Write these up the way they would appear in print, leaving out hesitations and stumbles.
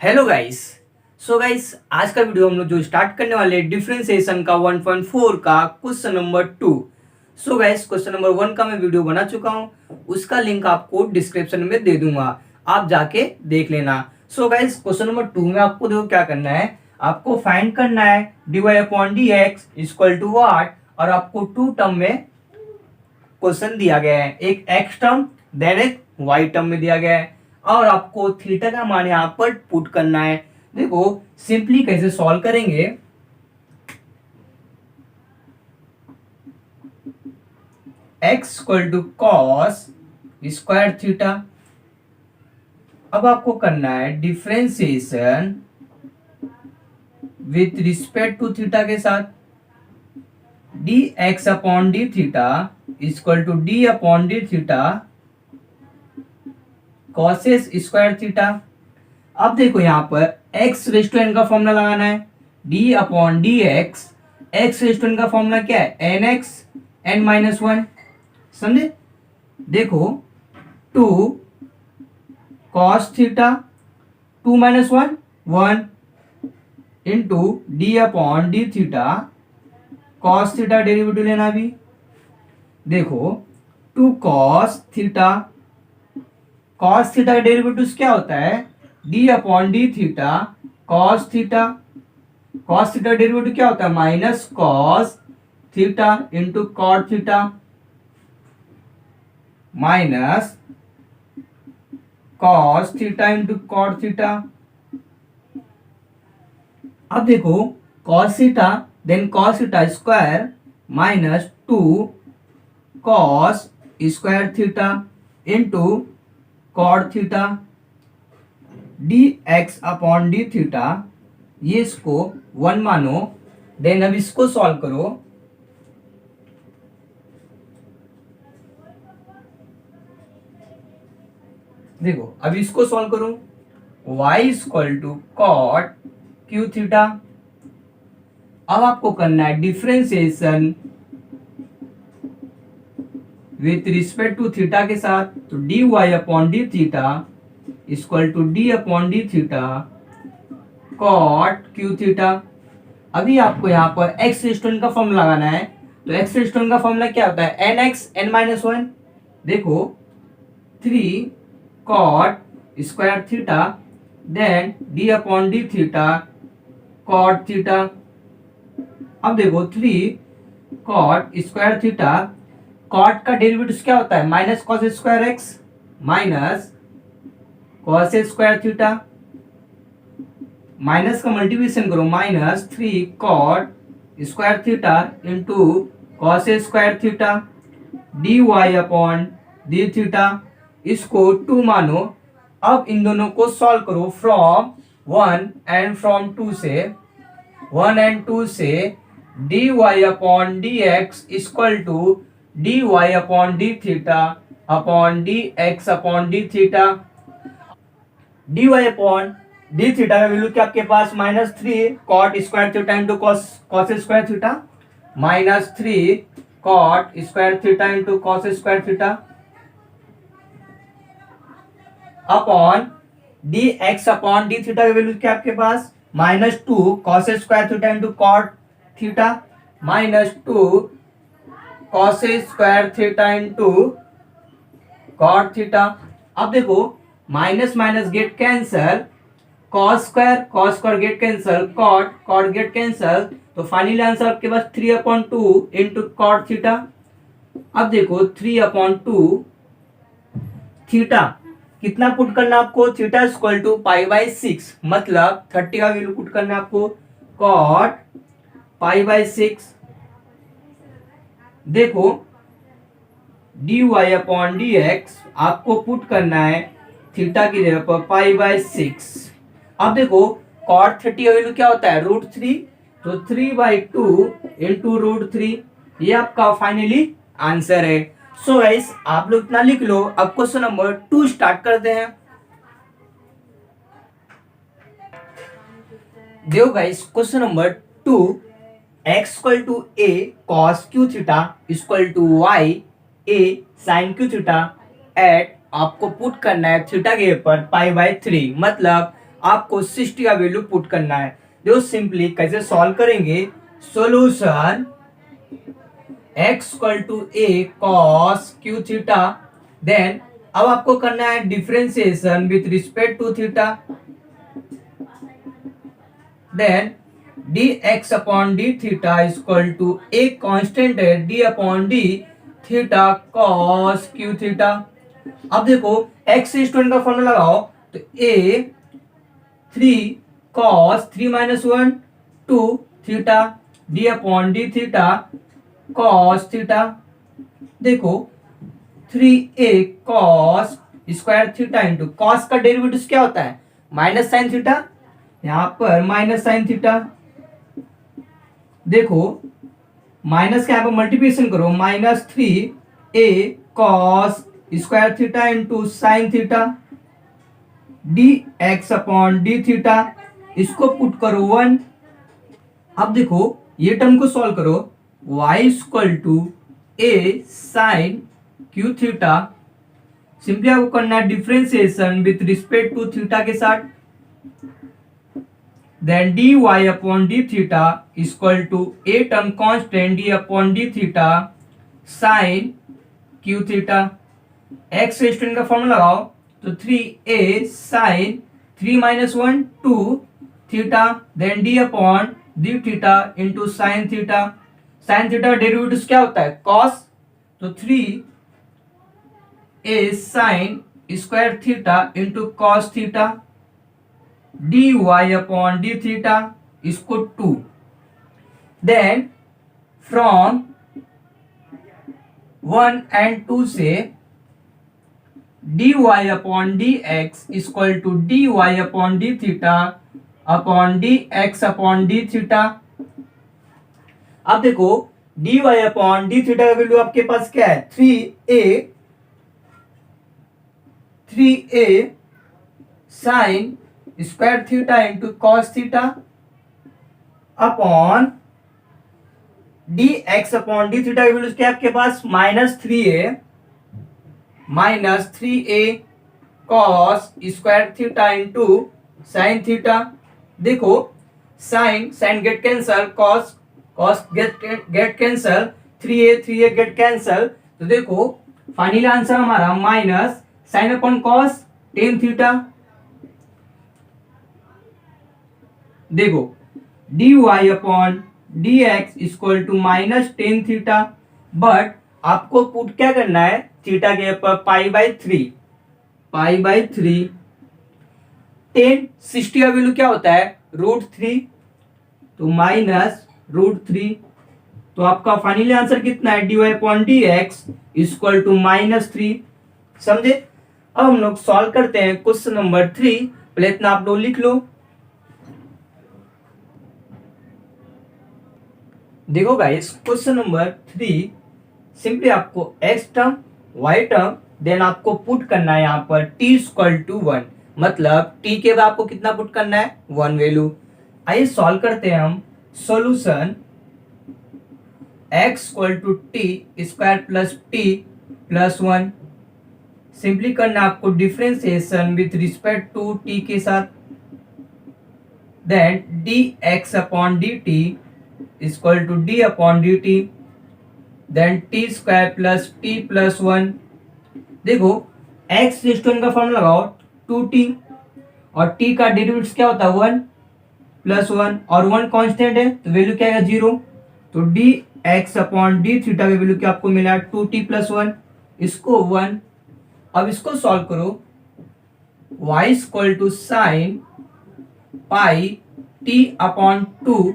Hello guys. So guys, आज का video हम लोग जो स्टार्ट करने वाले डिफरेंशिएशन का 1.4 का क्वेश्चन नंबर 2। सो गाइस, क्वेश्चन नंबर 1 का मैं वीडियो बना चुका हूं, उसका लिंक आपको डिस्क्रिप्शन में दे दूंगा, आप जाके देख लेना। सो गाइस, क्वेश्चन नंबर 2 में आपको देखो क्या करना है, आपको फाइंड करना है dy upon dx equal to what, और आपको टू टर्म में क्वेश्चन दिया गया है, एक एक्स टर्म देन एक वाई टर्म में दिया गया है, और आपको थीटा का मान यहाँ पर पुट करना है। देखो सिंपली कैसे सॉल्व करेंगे, x equal to cos square theta. अब आपको करना है differentiation with respect to theta के साथ, d x upon d theta equal to d upon d theta cos square theta. अब देखो यहाँ पर x रेज टू n का फॉर्मूला लगाना है, d upon d x, x raise to n का फॉर्मूला क्या है, n x n minus one, समझे। देखो two cos theta, to minus one one, into d upon d theta cos theta, derivative लेना भी। देखो two cos theta, cos theta का derivative क्या होता है, d upon d theta cos theta, cos theta derivative क्या होता है, minus cos theta into cot theta, minus cos theta into cot theta. अब देखो cos theta then cos theta square minus two cos square theta into cot theta, d x upon d theta, ये इसको one मानो। Then अब इसको solve करो, देखो अब इसको सॉल्व करो, y equal to cot cube theta. अब आपको करना है differentiation with respect to theta के साथ, तो d y upon d theta equal to d upon d theta cot cube theta. अभी आपको यहाँ पर एक्स रेस्टोरेंट का फॉर्मूला लगाना है, तो एक्स रेस्टोरेंट का फॉर्मूला क्या होता है, n x n minus one. देखो three cot square theta then d upon d theta cot theta. अब देखो three cot square theta, cot का डेरिवेटिव क्या होता है, minus cos square x minus cos square theta, minus का multiplication करो, minus three cot square theta into cos square theta d y upon d theta, इसको two मानो। अब इन दोनों को सॉल्व करो from one and from two से, वन एंड टू से d y upon d x equal to d y upon d theta upon d x upon d theta. D y upon d theta का value क्या आपके पास, minus three cot square theta into cos square theta, minus three cot square theta into cos square theta upon d x upon d theta का value क्या आपके पास, minus two cos square theta into cot theta, minus two cos square theta into cot theta. अब देखो minus minus get cancel, cos square get cancel, cot get cancel, तो finally answer आपके पास three upon two into cot theta. अब देखो three upon two theta कितना put करना आपको, theta equal to pi by six, मतलब 30 का वैल्यू पुट करना है आपको, कॉट पाई बाई सिक्स। देखो d y upon d x आपको पुट करना है थीटा की जगह पर पाई बाई सिक्स। अब देखो कॉट 30 का वैल्यू क्या होता है, रूट थ्री, तो three by two into root three, ये आपका फाइनली आंसर है। सो गाइस आप लोग इतना लिख लो। अब क्वेश्चन नंबर 2 स्टार्ट करते हैं। देखो guys question number 2, x equal to a cos cube theta equal to y a sine cube theta at, आपको पुट करना है थीटा के ऊपर पाई बाई थ्री, मतलब आपको 60 का वैल्यू पुट करना है। देखो सिंपली कैसे सॉल्व करेंगे, solution x equal to a cos cube theta, then अब आपको करना है differentiation with respect to theta, then dx upon d theta is equal to एक कांस्टेंट है d upon d theta cos cube theta. अब देखो x student का formula लगाओ, तो a 3 cos 3 minus 1 2 theta d upon d theta cos theta. देखो 3a cos square theta into cos का derivative क्या होता है, माइनस साइन थीटा, यहां पर माइनस साइन थीटा। देखो माइनस का यहां पर मल्टीप्लिकेशन करो, minus 3a cos square theta into sine theta dx upon d theta, इसको पुट करो 1। अब देखो ये टर्म को सॉल्व करो, y equal to a sine cube theta, simply आपको करना है differentiation with respect to theta के साथ, then dy upon d theta equal to a term constant d upon d theta sine cube theta. x student का formula लगाओ, तो 3a sine 3 minus 1 2 theta, then d upon d theta into sine theta. Sine theta derivative क्या होता है, cos, तो 3a sine square theta into cos theta dy upon d theta इसको 2, then from 1 and 2 से dy upon d x equal to dy upon d theta upon d x upon d theta. अब देखो dy upon d theta का value आपके पास क्या है, 3a sine square theta into cos theta upon d x upon d theta की value क्या आपके पास, minus three a cos square theta into sine theta. देखो sine get cancel, cos get cancel, 3a get cancel, तो देखो final answer हमारा minus sine upon cos tan theta. देखो dy upon d x equal to minus tan theta, but आपको put क्या करना है, theta के ऊपर पाई बाई थ्री। टेन 60 का वैल्यू क्या होता है, √3, तो माइनस √3, तो आपका फाइनली आंसर कितना है, dy upon d x equal to -3। समझे। अब हम लोग सॉल्व करते हैं क्वेश्चन नंबर 3, पहले इतना आप लोग लिख लो। देखो गाइस क्वेश्चन नंबर 3, सिंपली आपको x term y term then आपको पुट करना है यहाँ पर t इक्वल टू 1, मतलब t के बाद आपको कितना पुट करना है, 1 वैल्यू। आइए सॉल्व करते हैं हम। Solution x equal to t square plus t plus 1, simply करना है आपको differentiation with respect to t के साथ, then dx upon dt equal to d upon dt, then t square plus t plus 1। देखो x restaurant का formula लगाओ 2t, और t का डेरिवेटिव क्या होता है 1 प्लस 1, और 1 कांस्टेंट है तो वैल्यू क्या आएगा 0, तो dx अपॉन डी थीटा की वैल्यू क्या आपको मिला 2t प्लस 1, इसको 1। अब इसको सॉल्व करो, y equal to sine pi t upon 2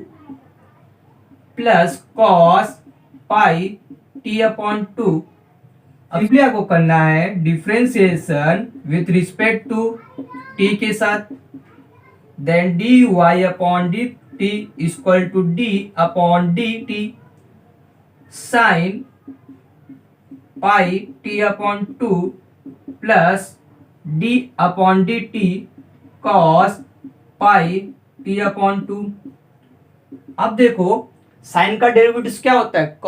plus cos pi t upon 2। अब आपको करना है differentiation with respect to t के साथ, then dy upon d t equal to d upon d t sine pi t upon 2 plus d upon d t cos pi t upon 2। अब देखो sine का derivative क्या होता है,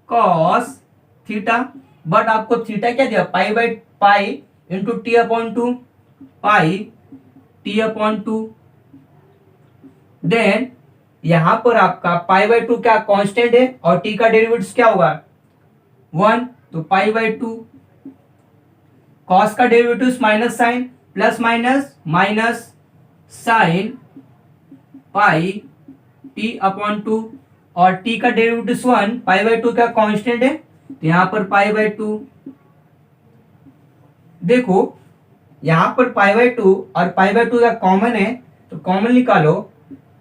cos theta, but आपको theta क्या दिया, pi by pi into t upon 2, pi t upon two. Then यहां पर आपका पाई बाय टू क्या कांस्टेंट है और टी का डेरिवेटिव क्या होगा 1, तो पाई बाय टू। कॉस का derivative minus sine, plus minus minus sine pi t upon two, और टी का डेरिवेटिव 1, पाई बाय टू का कांस्टेंट है तो यहां पर पाई बाय टू। देखो यहां पर पाई बाय टू और पाई बाय टू का कॉमन है तो कॉमन निकालो,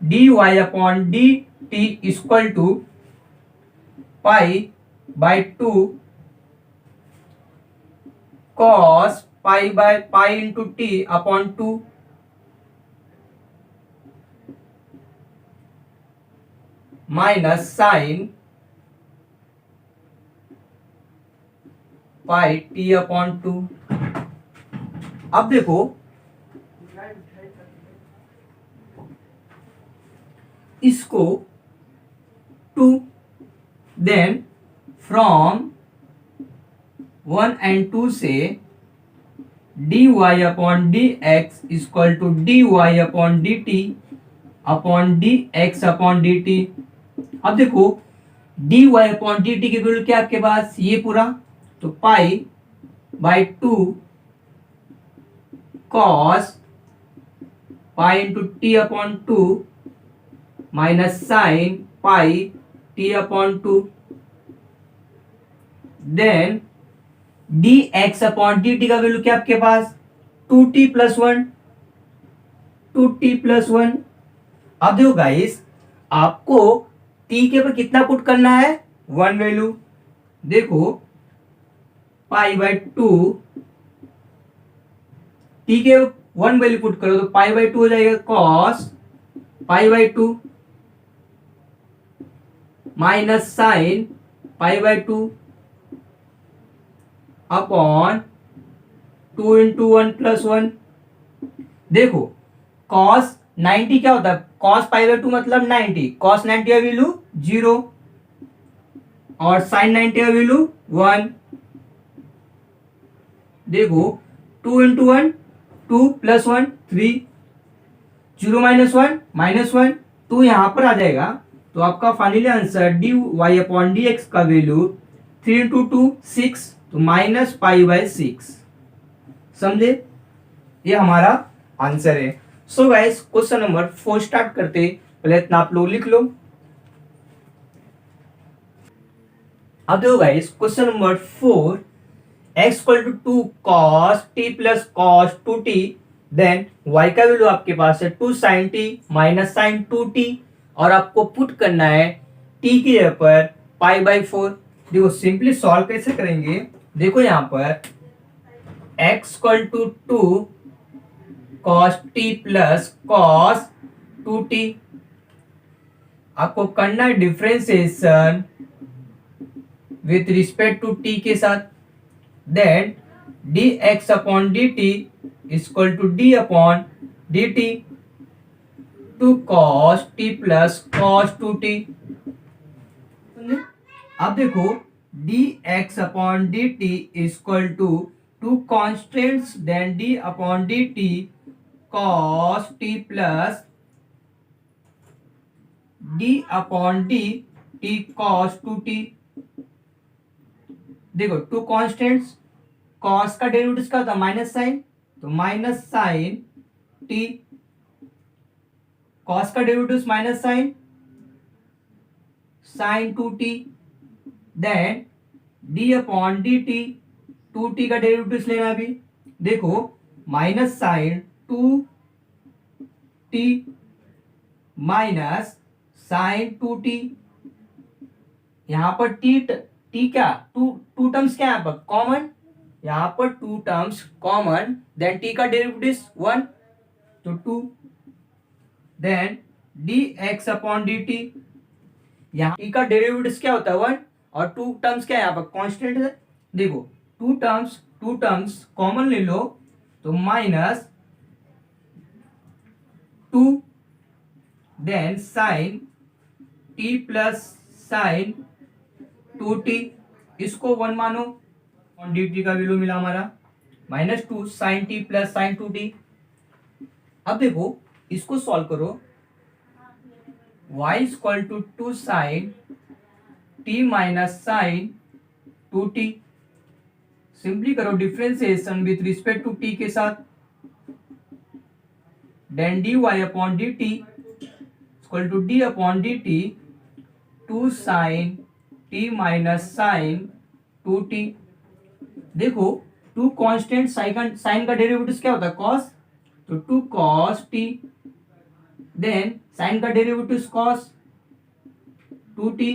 d y upon d t equal to pi by two cos pi by pi into t upon two minus sine pi t upon two. अब देखो इसको to, then from 1 and 2 से d y upon d x equal to d y upon d t upon d x upon d t. अब देखो d y upon d t की value क्या आपके पास ये पूरा, तो pi by two cos pi into t upon two minus sine pi t upon two. Then d x upon d t का वैल्यू क्या आपके पास 2t प्लस 1, 2t प्लस 1। अब देखो गाइस आपको t के ऊपर कितना पुट करना है 1 वैल्यू। देखो पाई बाय टू टी के 1 वैल्यू पुट करो तो पाई बाय टू हो जाएगा cos pi by to minus sine pi by two upon 2 into 1 plus 1। देखो कॉस 90 क्या होता है, कॉस पाई बाय टू मतलब 90, कॉस 90 का वैल्यू 0 और साइन 90 का वैल्यू 1। देखो 2 इंटू 1 2 प्लस 1 3, 0 माइनस 1 माइनस 1, 2 यहां पर आ जाएगा तो आपका finally answer d y upon d x का वैल्यू 3 इंटू 2 6, तो माइनस पाई बाय 6। समझे, ये हमारा आंसर है। So guys question number 4 start करते, पहले इतना आप लोग लिख लो। अब देखो guys question number 4, x equal to 2 cos t plus cos 2t, then y का वैल्यू आपके पास है 2 sin t minus sin 2t, और आपको पुट करना है t की जगह पर पाई बाय 4। देखो सिंपली सॉल्व कैसे करेंगे, देखो यहां पर x equal to 2 cos t plus cos 2t, आपको करना है differentiation with respect to t के साथ। Then dx upon dt equal to d upon dt two cos t plus cos 2t। अब देखो dx upon dt equal to 2 constants, then d upon dt cos t plus d upon dt cos 2t। देखो 2 constants, cos का derivative क्या होता है minus sine, तो minus sine t, cos का derivative minus sine sine 2t, then d upon d t, 2t का derivative लेना अभी। देखो minus sine 2t minus sine 2t, यहां पर टी क्या टू टर्म्स क्या है कॉमन, यहां पर 2 टर्म्स कॉमन, देन टी का डेरिवेटिव 1 तो 2, then d x upon d t, यहाँ टी का डेरिवेटिव क्या होता है 1 और 2 टर्म्स क्या है यहाँ पर कांस्टेंट है। देखो 2 टर्म्स कॉमन ले लो तो minus 2, then sine t plus sine 2t, इसको 1 मानो और dt का वैल्यू मिला हमारा -2 sin t plus sin 2t। अब देखो इसको सॉल्व करो, y equal to 2 sine t minus sine 2t। Simply करो differentiation with respect to t के साथ, then dy upon dt equal to d upon dt 2 sine t minus sine 2t। देखो two constant sine का derivative क्या होता है cos, तो 2 cos t, then sine का डेरिवेटिव कॉस 2t।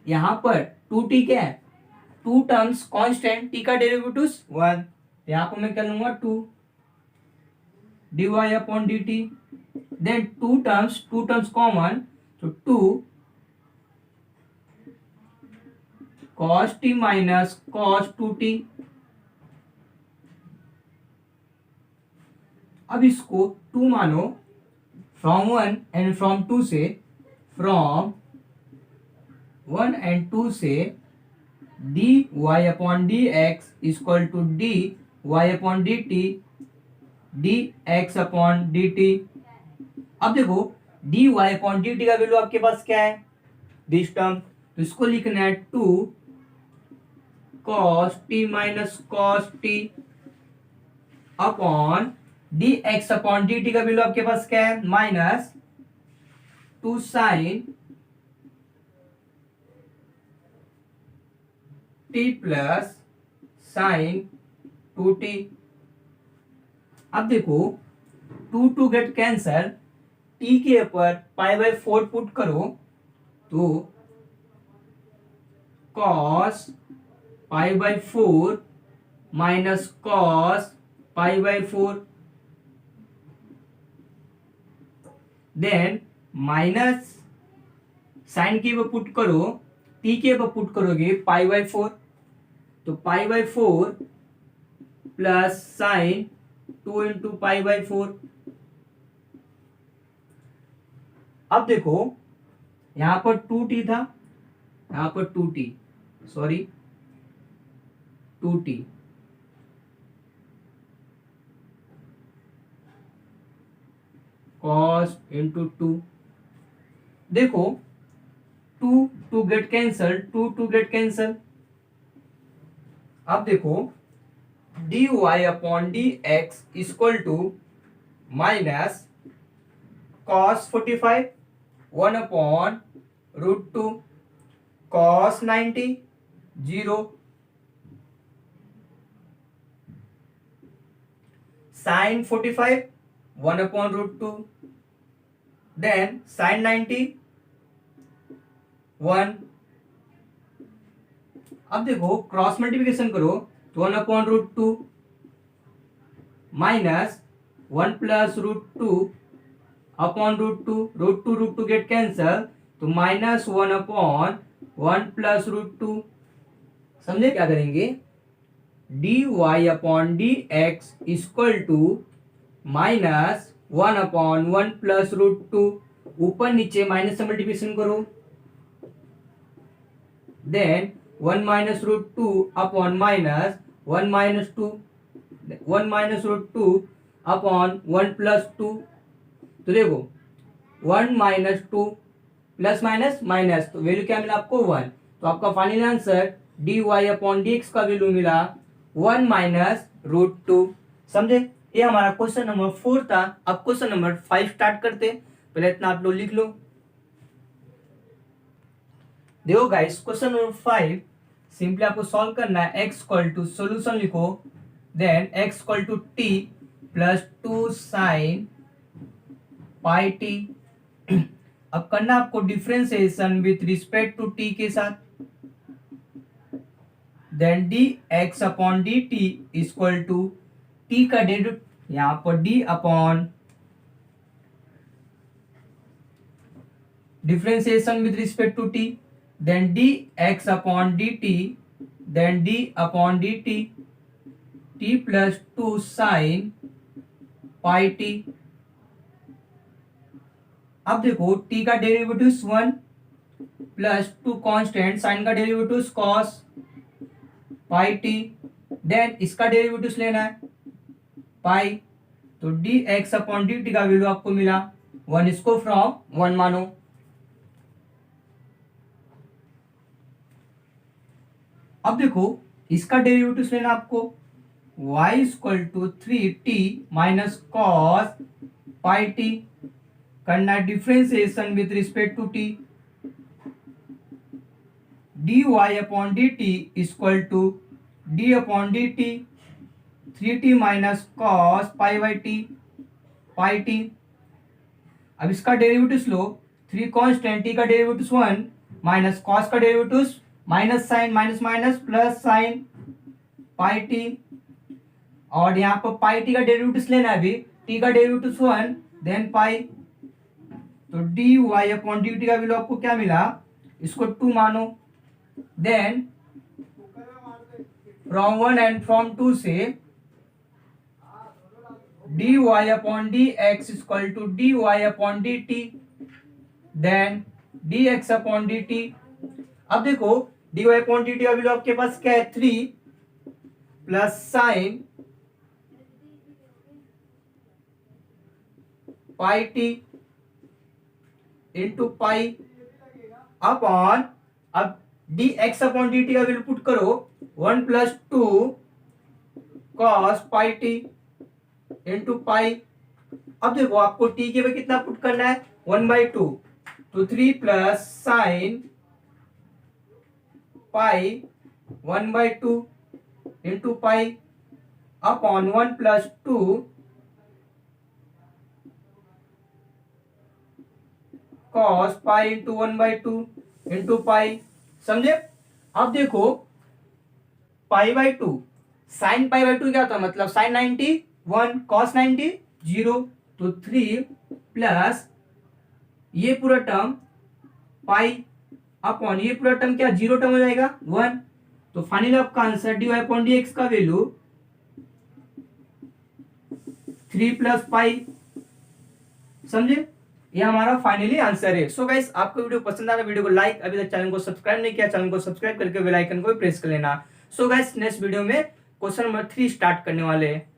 यहां पर 2t क्या है, टू टर्म्स कांस्टेंट, t का डेरिवेटिव 1, यहां पर मैं कर लूंगा 2 dy upon dt, then two terms common, तो 2 cos t minus cos 2t। अब इसको 2 मानो, फ्रॉम 1 एंड फ्रॉम 2 से, फ्रॉम 1 एंड 2 से dy upon dx equal to dy upon dt dx upon dt। अब देखो dy अपॉन dt का value आपके पास क्या है, दिस टर्म, तो इसको लिखना है 2 cos t minus cos t upon dx upon dt का वैल्यू आपके पास क्या है, minus 2 sine t plus sine 2t। अब देखो 2 गेट कैंसल, t के ऊपर पाई बाय 4 पुट करो, तो cos pi by 4 minus cos pi by 4, then minus sine के ऊपर पुट करो, t के ऊपर पुट करोगे पाई बाय 4, तो pi by 4 plus sign 2 into pi by 4। अब देखो यहां पर 2t था, यहां पर 2t, sorry 2t, cos into 2। देखो 2 गेट कैंसल, 2 गेट कैंसल। अब देखो dy upon dx equal to minus cos 45 1 upon root 2 cos 90 0 sin 45 1 upon root 2, then sin 90 1। अब देखो क्रॉस मल्टीप्लिकेशन करो, तो 1 upon root 2 minus 1 plus root 2 upon root two get cancel, तो minus 1 upon 1 plus root 2। समझे क्या करेंगे, dy upon dx equal to minus 1 upon 1 plus root 2, ऊपर नीचे माइनस से मल्टीप्लिकेशन करो, then 1 minus root 2 upon minus 1 minus 2, 1 minus root 2 upon 1 plus 2। तो देखो 1 माइनस 2 प्लस माइनस माइनस, तो वैल्यू क्या मिला आपको 1, तो आपका final answer dy upon dx का वैल्यू मिला 1 माइनस रूट 2। समझे, ये हमारा क्वेश्चन नंबर 4 था। अब क्वेश्चन नंबर 5 स्टार्ट करते, पहले इतना आप लोग लिख लो। देखो गाइस क्वेश्चन नंबर 5 सिंपली आपको सॉल्व करना है, x इक्वल टू सोल्यूशन लिखो, then x equal to t plus 2 sine pi t. अब करना आपको differentiation with respect to t के साथ, then dx upon dt equal to t का डेरिवेटिव, यहां पर d upon differentiation with respect to t, then dx upon dt, then d upon dt t plus 2 sine pi t। अब देखो t का derivative 1 plus 2 constant, sine का derivative cos पाई t, then इसका derivative लेना है पाई, तो D x upon d t का value आपको मिला 1, इसको फ्रॉम 1 मानो। अब देखो इसका डेरिवेटिव लेना आपको, y equal to 3t minus cos pi t, करना differentiation with respect to t, dy upon d t equal to d upon d t 3t minus cos pi by t pi t. अब इसका derivative लो, 3 constant, t का derivative 1 minus cos का derivative minus sine minus minus plus sine pi t, और यहाँ पर pi T का derivative लेना है अभी, t का डेरिवेटिव 1 देन पाई, तो d y upon d t का वैल्यू आपको क्या मिला, इसको 2 मानो। देन फ्रॉम 1 एंड फ्रॉम 2 से d y upon d x equal to d y upon d t, then d x upon d t. अब देखो d y upon d t का वैल्यू आपके पास क्या है, 3 plus sine pi t into pi upon, अब d x upon d t का value put करो 1 plus 2 cos pi t into pi. अब देखो आपको टी के पे कितना पुट करना है, 1/2, तो 3 प्लस साइन पाई 1/2 into pi upon 1 plus 2 cos pi into 1/2 into pi, समझे। अब देखो pi by 2, sine pi by 2 क्या होता है, मतलब साइन 90 1 कॉस 90 0, तो 3 प्लस ये पूरा टर्म पाई अपॉन ये पूरा टर्म क्या 0 टर्म हो जाएगा 1, तो फाइनली आपका answer d y upon d x का वैल्यू 3 प्लस पाई, समझे। ये हमारा फाइनली आंसर है। सो गाइस आपको वीडियो पसंद आया, वीडियो को लाइक, अभी तक चैनल को सब्सक्राइब नहीं किया चैनल को सब्सक्राइब करके बेल आइकन को भी प्रेस कर लेना। सो गाइस नेक्स्ट वीडियो में क्वेश्चन नंबर 3 स्टार्ट करने वाले हैं।